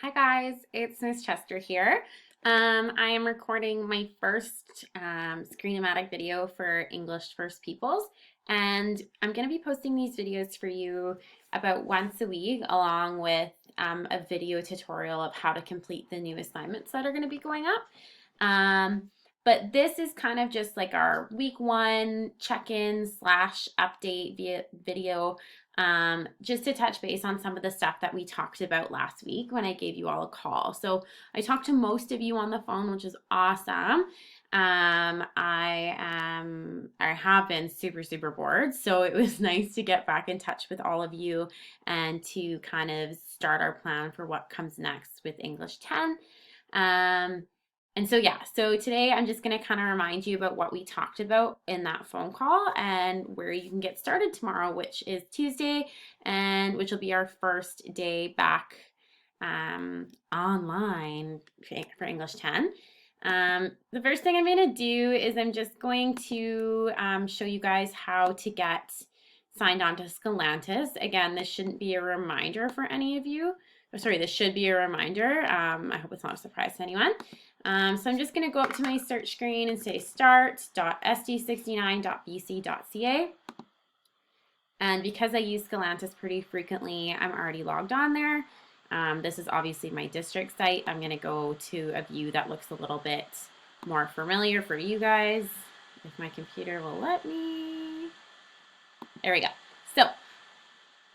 Hi guys, it's Miss Chester here. I am recording my first Screen-O-Matic video for English First Peoples, and I'm going to be posting these videos for you about once a week, along with a video tutorial of how to complete the new assignments that are going to be going up. But this is kind of just like our week one check-in slash update via video, just to touch base on some of the stuff that we talked about last week when I gave you all a call. So I talked to most of you on the phone, which is awesome. I have been super bored, so it was nice to get back in touch with all of you and to kind of start our plan for what comes next with English 10. And so today I'm just going to kind of remind you about what we talked about in that phone call and where you can get started tomorrow, which is Tuesday, and which will be our first day back online for English 10. The first thing I'm going to do is I'm just going to show you guys how to get signed on to Scalantis. Again, this shouldn't be a reminder for any of you. Sorry, this should be a reminder. I hope it's not a surprise to anyone. So I'm just going to go up to my search screen and say start.sd69.bc.ca. And because I use Scalantis pretty frequently, I'm already logged on there. This is obviously my district site. I'm going to go to a view that looks a little bit more familiar for you guys, if my computer will let me. There we go. So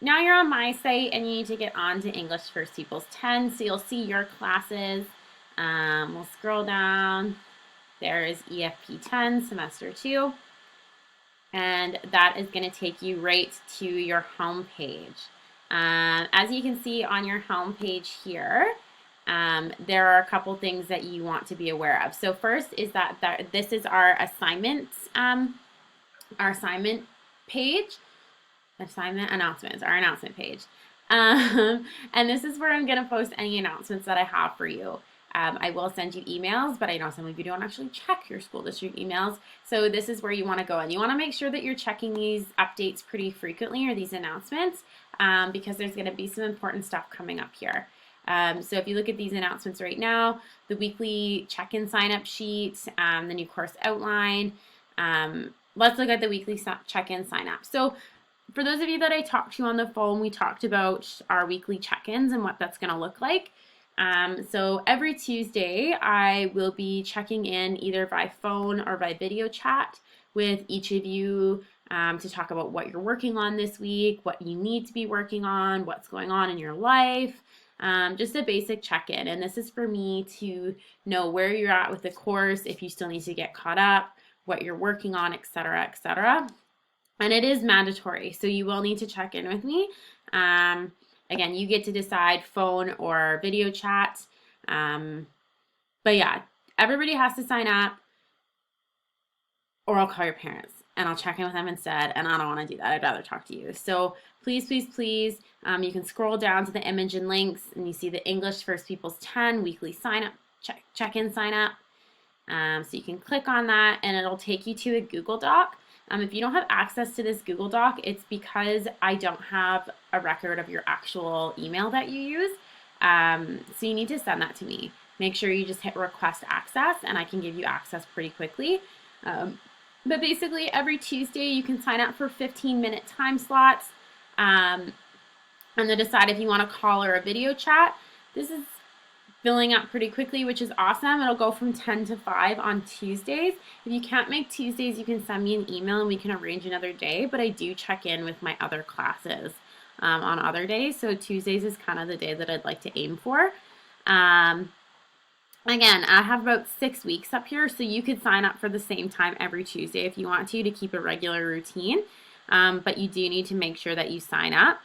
now you're on my site and you need to get on to English First Peoples 10. So you'll see your classes. We'll scroll down. There is EFP 10, semester 2. And that is going to take you right to your home page. As you can see on your home page here, there are a couple things that you want to be aware of. So first is that this is our assignments, our assignment page. Assignment announcements, our announcement page. And this is where I'm going to post any announcements that I have for you. I will send you emails, but I know some of you don't actually check your school district emails. So this is where you want to go, and you want to make sure that you're checking these updates pretty frequently, or these announcements, because there's going to be some important stuff coming up here. So if you look at these announcements right now, the weekly check-in sign-up sheet, the new course outline, let's look at the weekly check-in sign-up. So for those of you that I talked to on the phone, we talked about our weekly check-ins and what that's going to look like. So every Tuesday, I will be checking in either by phone or by video chat with each of you to talk about what you're working on this week, what you need to be working on, what's going on in your life, just a basic check-in. And this is for me to know where you're at with the course, if you still need to get caught up, what you're working on, etc., etc. And it is mandatory, so you will need to check in with me. Again, you get to decide phone or video chat. But yeah, everybody has to sign up, or I'll call your parents and I'll check in with them instead. And I don't want to do that. I'd rather talk to you. So please, you can scroll down to the image and links, and you see the English First Peoples 10 weekly sign up, check-in sign up. So you can click on that and it'll take you to a Google Doc. If you don't have access to this Google Doc, it's because I don't have a record of your actual email that you use. So you need to send that to me. Make sure you just hit request access and I can give you access pretty quickly. But basically every Tuesday you can sign up for 15-minute time slots and then decide if you want a call or a video chat. This is filling up pretty quickly, which is awesome. It'll go from 10 to 5 on Tuesdays. If you can't make Tuesdays, you can send me an email and we can arrange another day, but I do check in with my other classes on other days. So Tuesdays is kind of the day that I'd like to aim for. Again, I have about 6 weeks up here, so you could sign up for the same time every Tuesday if you want to keep a regular routine. But you do need to make sure that you sign up.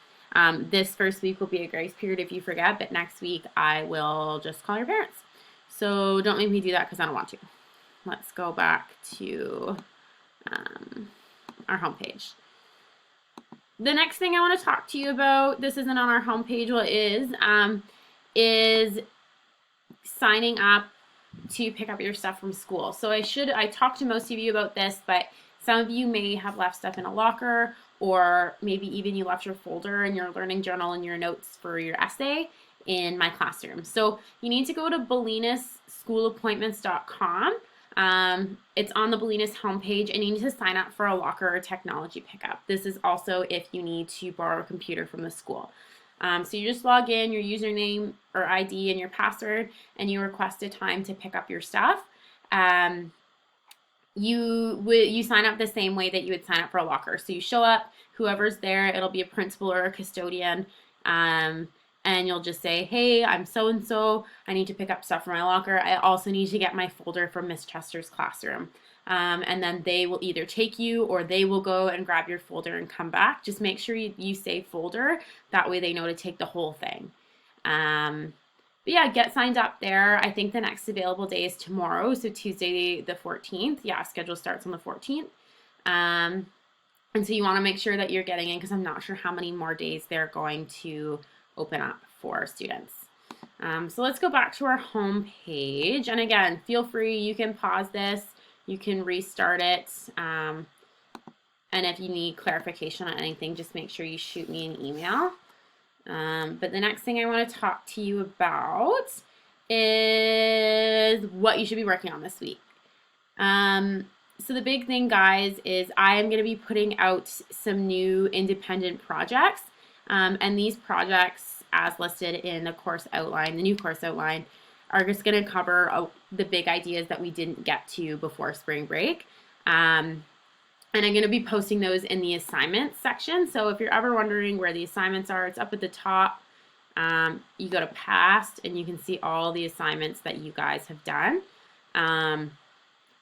This first week will be a grace period if you forget, but next week I will just call your parents. So don't make me do that because I don't want to. Let's go back to our homepage. The next thing I want to talk to you about, this isn't on our homepage, well, is signing up to pick up your stuff from school. So I talked to most of you about this, but some of you may have left stuff in a locker, or maybe even you left your folder in your learning journal and your notes for your essay in my classroom. So you need to go to BelinaSchoolAppointments.com. It's on the Belinas homepage, and you need to sign up for a locker or technology pickup. This is also if you need to borrow a computer from the school. So you just log in, your username or ID and your password, and you request a time to pick up your stuff. You sign up the same way that you would sign up for a locker. So you show up, whoever's there, it'll be a principal or a custodian, and you'll just say, hey, I'm so-and-so, I need to pick up stuff from my locker. I also need to get my folder from Miss Chester's classroom. And then they will either take you or they will go and grab your folder and come back. Just make sure you say folder. That way they know to take the whole thing. But yeah, get signed up there. I think the next available day is tomorrow, so Tuesday the 14th. Yeah, schedule starts on the 14th. And so you want to make sure that you're getting in, because I'm not sure how many more days they're going to open up for students. So let's go back to our home page. And again, feel free, you can pause this, you can restart it. And if you need clarification on anything, just make sure you shoot me an email. But the next thing I want to talk to you about is what you should be working on this week. So the big thing, guys, is I am going to be putting out some new independent projects. And these projects, as listed in the course outline, the new course outline, are just going to cover the big ideas that we didn't get to before spring break. And I'm going to be posting those in the assignments section. So if you're ever wondering where the assignments are, it's up at the top. You go to past and you can see all the assignments that you guys have done.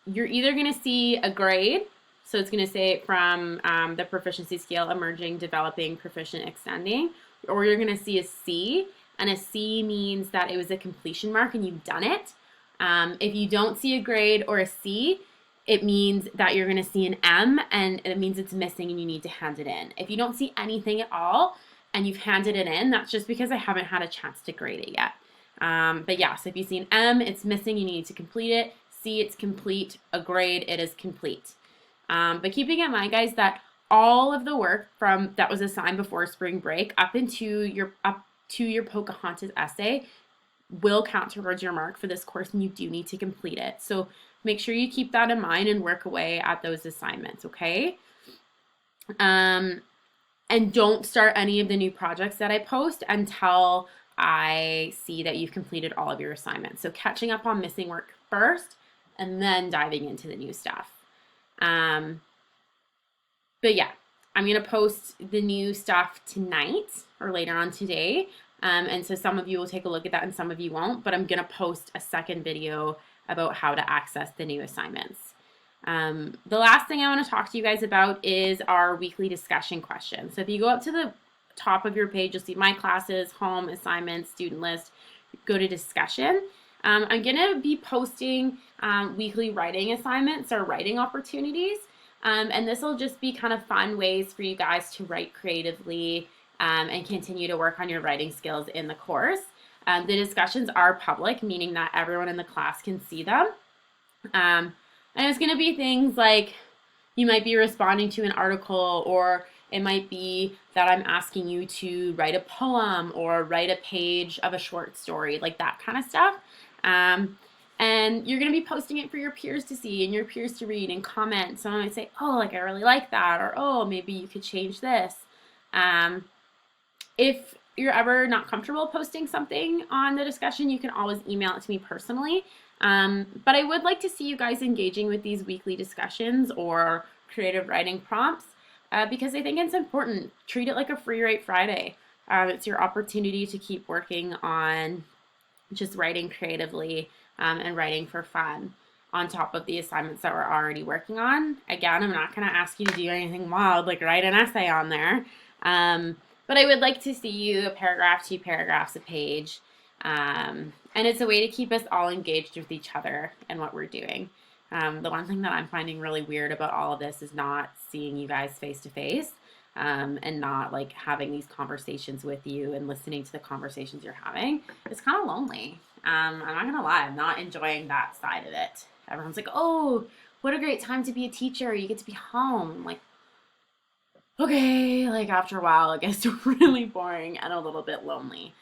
You're either going to see a grade. So it's going to say from the proficiency scale, emerging, developing, proficient, extending, or you're going to see a C. And a C means that it was a completion mark and you've done it. If you don't see a grade or a C, it means that you're going to see an M, and it means it's missing and you need to hand it in. If you don't see anything at all and you've handed it in, that's just because I haven't had a chance to grade it yet. But yeah, so if you see an M, it's missing, you need to complete it. C, it's complete. A grade, it is complete. But keeping in mind, guys, that all of the work that was assigned before spring break up to your Pocahontas essay will count towards your mark for this course, and you do need to complete it. So make sure you keep that in mind and work away at those assignments, okay? And don't start any of the new projects that I post until I see that you've completed all of your assignments. So catching up on missing work first, and then diving into the new stuff. But yeah, I'm going to post the new stuff tonight or later on today. And so some of you will take a look at that and some of you won't, but I'm going to post a second video about how to access the new assignments. The last thing I want to talk to you guys about is our weekly discussion question. So if you go up to the top of your page, you'll see my classes, home, assignments, student list, go to discussion. I'm going to be posting weekly writing assignments or writing opportunities. And this will just be kind of fun ways for you guys to write creatively and continue to work on your writing skills in the course. The discussions are public, meaning that everyone in the class can see them. And it's going to be things like you might be responding to an article, or it might be that I'm asking you to write a poem or write a page of a short story, like that kind of stuff. And you're going to be posting it for your peers to see and your peers to read and comment. Someone might say, oh, like I really like that, or oh, maybe you could change this. If you're ever not comfortable posting something on the discussion, you can always email it to me personally. But I would like to see you guys engaging with these weekly discussions or creative writing prompts because I think it's important. Treat it like a Free Write Friday. It's your opportunity to keep working on just writing creatively and writing for fun on top of the assignments that we're already working on. Again, I'm not going to ask you to do anything wild, like write an essay on there. But I would like to see you a paragraph, 2 paragraphs a page. And it's a way to keep us all engaged with each other and what we're doing. The one thing that I'm finding really weird about all of this is not seeing you guys face to face and not like having these conversations with you and listening to the conversations you're having. It's kind of lonely. I'm not going to lie. I'm not enjoying that side of it. Everyone's like, oh, what a great time to be a teacher. You get to be home. I'm like, okay, like after a while, it gets really boring and a little bit lonely.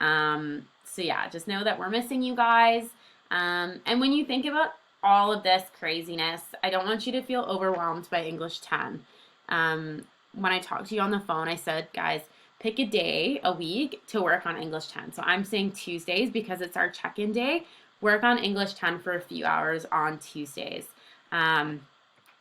So yeah, just know that we're missing you guys. And when you think about all of this craziness, I don't want you to feel overwhelmed by English 10. When I talked to you on the phone, I said, guys, pick a day a week to work on English 10. So I'm saying Tuesdays because it's our check-in day. Work on English 10 for a few hours on Tuesdays.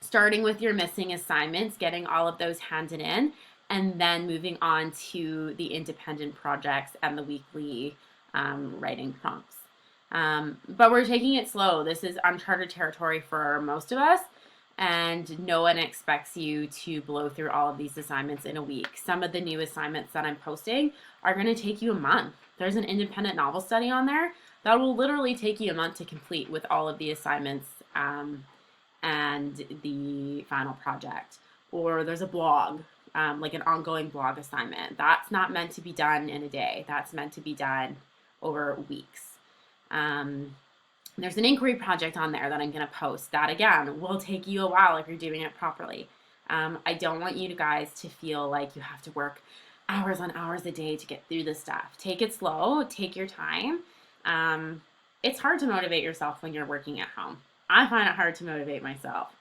Starting with your missing assignments, getting all of those handed in, and then moving on to the independent projects and the weekly writing prompts. But we're taking it slow. This is uncharted territory for most of us, and no one expects you to blow through all of these assignments in a week. Some of the new assignments that I'm posting are going to take you a month. There's an independent novel study on there that will literally take you a month to complete with all of the assignments and the final project. Or there's a blog, like an ongoing blog assignment. That's not meant to be done in a day. That's meant to be done over weeks. There's an inquiry project on there that I'm going to post. That, again, will take you a while if you're doing it properly. I don't want you guys to feel like you have to work hours on hours a day to get through this stuff. Take it slow. Take your time. It's hard to motivate yourself when you're working at home. I find it hard to motivate myself.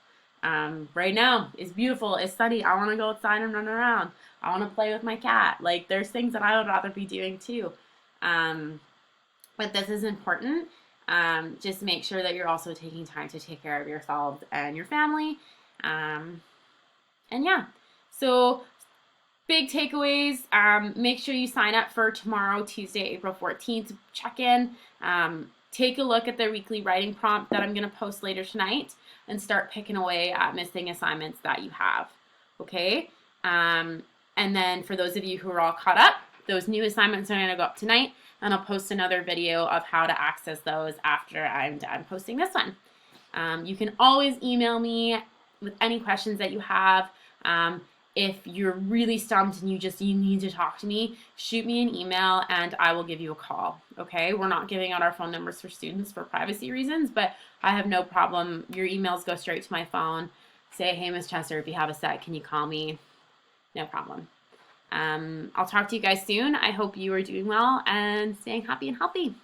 Right now, it's beautiful. It's sunny. I want to go outside and run around. I want to play with my cat. Like, there's things that I would rather be doing too. But this is important. Just make sure that you're also taking time to take care of yourselves and your family. And yeah, so big takeaways. Make sure you sign up for tomorrow, Tuesday, April 14th, check-in. Take a look at the weekly writing prompt that I'm going to post later tonight and start picking away at missing assignments that you have. Okay? And then for those of you who are all caught up, those new assignments are going to go up tonight, and I'll post another video of how to access those after I'm done posting this one. You can always email me with any questions that you have. If you're really stumped and you need to talk to me, shoot me an email and I will give you a call. Okay? We're not giving out our phone numbers for students for privacy reasons, but I have no problem. Your emails go straight to my phone. Say, hey, Miss Chester, if you have a sec, can you call me? No problem. I'll talk to you guys soon. I hope you are doing well and staying happy and healthy.